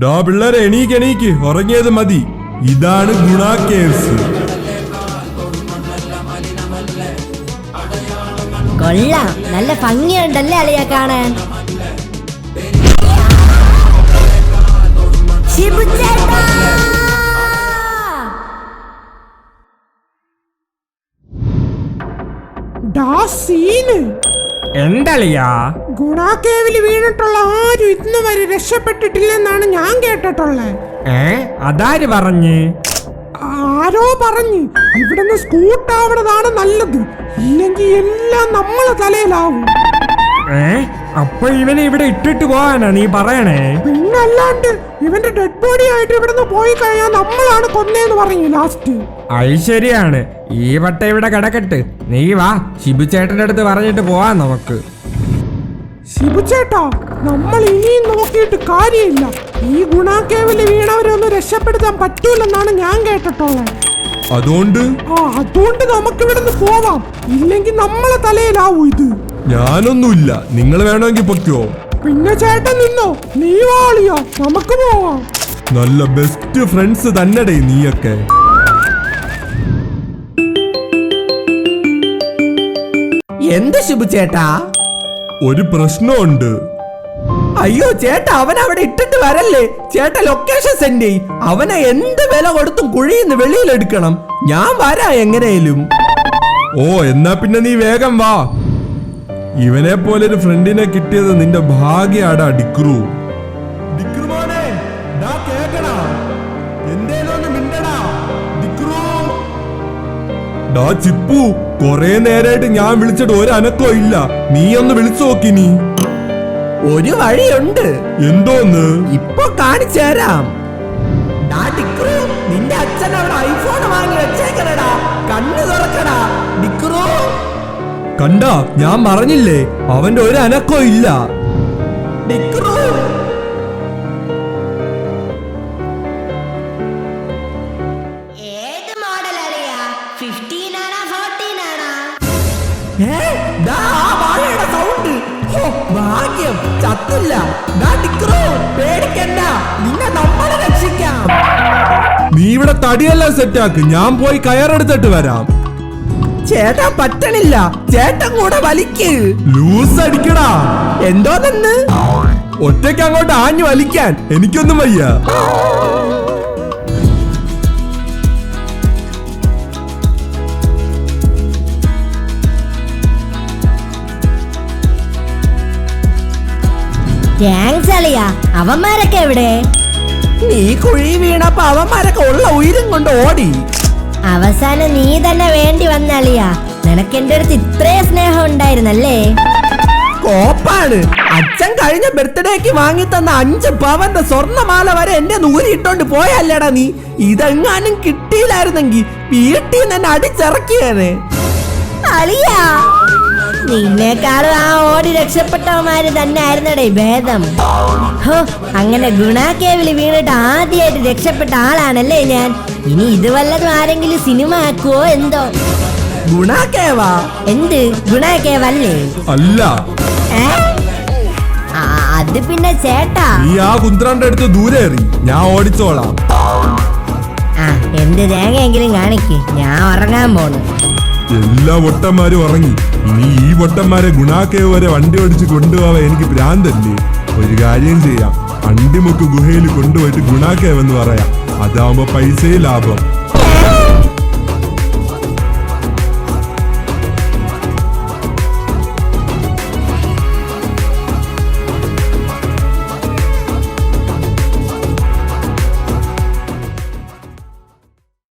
ഡാ പിള്ളേരെ എണീക്ക് ഉറങ്ങിയത് മതി. ഇതാണ് ഗുണ കേവ്സ്. കൊള്ളാം, നല്ല ഭംഗിയുണ്ടല്ലേ അളിയ കാണാൻ. എന്തളിയാ? ഗുണാ കേവില് വീണിട്ടുള്ള ആരും ഇന്ന് വരെ രക്ഷപ്പെട്ടിട്ടില്ലെന്നാണ് ഞാൻ കേട്ടിട്ടുള്ളത്. അതാര് പറഞ്ഞ്? ആരോ പറഞ്ഞ് ഇവിടുന്ന് സ്കൂട്ടാവണതാണ് നല്ലത്, ഇല്ലെങ്കിൽ എല്ലാം നമ്മളെ തലയിലാവും. അപ്പൊ ഇവനെ ഇവിടെ ഇട്ടിട്ട് പോവാനാ നീ പറയണേ? പിന്നല്ലാണ്ട് ഇവന്റെ ഡെഡ് ബോഡി ആയിട്ട് ഇവിടുന്ന് പോയി കഴിഞ്ഞാൽ നമ്മളാണ് കൊന്നേന്ന് പറഞ്ഞു ലാസ്റ്റ്. അത് ശരിയാണ്. ഈ വട്ട ഇവിടെ കിടക്കട്ട്. നീ വാ, ഷിബു ചേട്ടന്റെ അടുത്ത് പറഞ്ഞിട്ട് പോവാ നമുക്ക്. ഷിബു ചേട്ടാ, നമ്മൾ ഇനിയും നോക്കിയിട്ട് കാര്യമില്ല. ഈ ഗുണാ കേവില് വീണവരൊന്നും രക്ഷപ്പെടുത്താൻ പറ്റൂലെന്നാണ് ഞാൻ കേട്ടിട്ടുള്ളത്. അതുകൊണ്ട് നമുക്ക് ഇവിടുന്ന് പോവാം, ഇല്ലെങ്കിൽ നമ്മളെ തലയിലാവൂ ഇത്. ഞാനൊന്നുമില്ല, നിങ്ങൾ വേണമെങ്കിൽ പൊക്കോ. പിന്നെ ചേട്ടൻ നിന്നോ, നീ വാളിയോ, നമുക്ക് പോവാം. നല്ല ബെസ്റ്റ് ഫ്രണ്ട്സ് തന്നെടേ നീയൊക്കെ. എന്ത് ഷിബു ചേട്ടാ? ഒരു പ്രശ്നമുണ്ട്. അയ്യോ ചേട്ടാ, അവൻ അവിടെ ഇട്ടിട്ട് വരല്ലേ ചേട്ടാ. ലൊക്കേഷൻ സെൻഡ് ചെയ്. അവനെ എന്ത് വില കൊടുത്തും കുഴിന്ന് വെളിയിലെടുക്കണം. ഞാൻ വരാ എങ്ങനെയും. എന്നാ പിന്നെ നീ വേഗം വാ. ഇവനെ പോലെ ഒരു ഫ്രണ്ടിനെ കിട്ടിയത് നിന്റെ ഭാഗ്യാടാ ഡിക്രു. ചിപ്പു, കൊറേ നേരായിട്ട് ഞാൻ വിളിച്ചിട്ട് ഒരു അനക്കോ ഇല്ല. നീ ഒന്ന് വിളിച്ചു നോക്കിനി. ഒരു വഴിയുണ്ട്. എന്തോന്ന്? ഇപ്പൊ കാണിച്ചു തരാം. നിന്റെ അച്ഛൻ അവിടെ ഐഫോൺ വാങ്ങി വെച്ചേക്കണടാ. കണ്ണു തുറക്കടാ ഡിക്രു. കണ്ടാ, ഞാൻ പറഞ്ഞില്ലേ അവന്റെ ഒരു അനക്കോ ഇല്ല. ഡിക്രു, ഏത് മോഡൽ അളിയ? 15 ആണോ 14 ആണോ? സൗണ്ട്. ഭാഗ്യം ചത്തില്ല. ഡിക്രു പേടിക്കണ്ട, നിന്നെ നമ്മളെ രക്ഷിക്കാം. നീ ഇവിടെ തടിയെല്ലാം സെറ്റാക്ക്, ഞാൻ പോയി കയറെടുത്തിട്ട് വരാം. ചേട്ടാ പറ്റണില്ല, ചേട്ടൻ കൂടെ വലിക്ക്. ലൂസ് അടിക്കടാ. എന്തോന്ന്? ഒറ്റയ്ക്ക് അങ്ങോട്ട് ആഞ്ഞു വലിക്കാൻ എനിക്കൊന്നും വയ്യ. താങ്ക്സ് അളിയ. അവന്മാരൊക്കെ എവിടെ? നീ കുഴി വീണപ്പോ അവന്മാരൊക്കെ ഉള്ള ഉയരം കൊണ്ട് ഓടി. അവസാനം നീ തന്നെ വേണ്ടി വന്ന അളിയ. നിനക്ക് എന്റെ അടുത്ത് ഇത്രേ സ്നേഹം ഉണ്ടായിരുന്നല്ലേ? കോപ്പാണ്. അച്ഛൻ കഴിഞ്ഞ ബർത്ത്ഡേക്ക് വാങ്ങി തന്ന 5 പവന്റെ സ്വർണ്ണമാല വരെ എന്റെ നൂരിട്ടോണ്ട് പോയല്ലേടാ നീ. ഇതെങ്ങാനും കിട്ടിയില്ലായിരുന്നെങ്കിൽ വീട്ടിൽ നിന്ന് അടിച്ചിറക്കിയേനെ. അളിയ, നിന്നേക്കാളും ആ ഓടി രക്ഷപ്പെട്ടവന്മാര് തന്നെ ആയിരുന്നടേ ഭേദം. അങ്ങനെ ഗുണാ കേവില് വീണിട്ട് ആദ്യമായിട്ട് രക്ഷപ്പെട്ട ആളാണല്ലേ ഞാൻ. ഇനി ഇത് വല്ലതും ആരെങ്കിലും സിനിമ ആക്കുവോ എന്തോ. ഗുണാ കേവാ? എന്ത് ഗുണാ കേവല്ലേ? അല്ല, അത് പിന്നെ ചേട്ടാ. നീ ആ കുന്ത്രാന്റെ അടുത്ത് ദൂരെ എറി, ഞാൻ ഓടിച്ചോളാം. എന്ത് തേങ്ങയെങ്കിലും കാണിക്ക്, ഞാൻ ഉറങ്ങാൻ പോണു. എല്ലാ പൊട്ടന്മാരും ഉറങ്ങി. ഇനി ഈ പൊട്ടന്മാരെ ഗുണാക്കേവ് വരെ വണ്ടി ഓടിച്ച് കൊണ്ടുപോവാൻ എനിക്ക് ഭ്രാന്തല്ലേ. ഒരു കാര്യം ചെയ്യാം, അണ്ടിമുക്ക് ഗുഹയിൽ കൊണ്ടുപോയിട്ട് ഗുണാക്കേവ് എന്ന് പറയാം. അതാവുമ്പോ പൈസയും ലാഭം.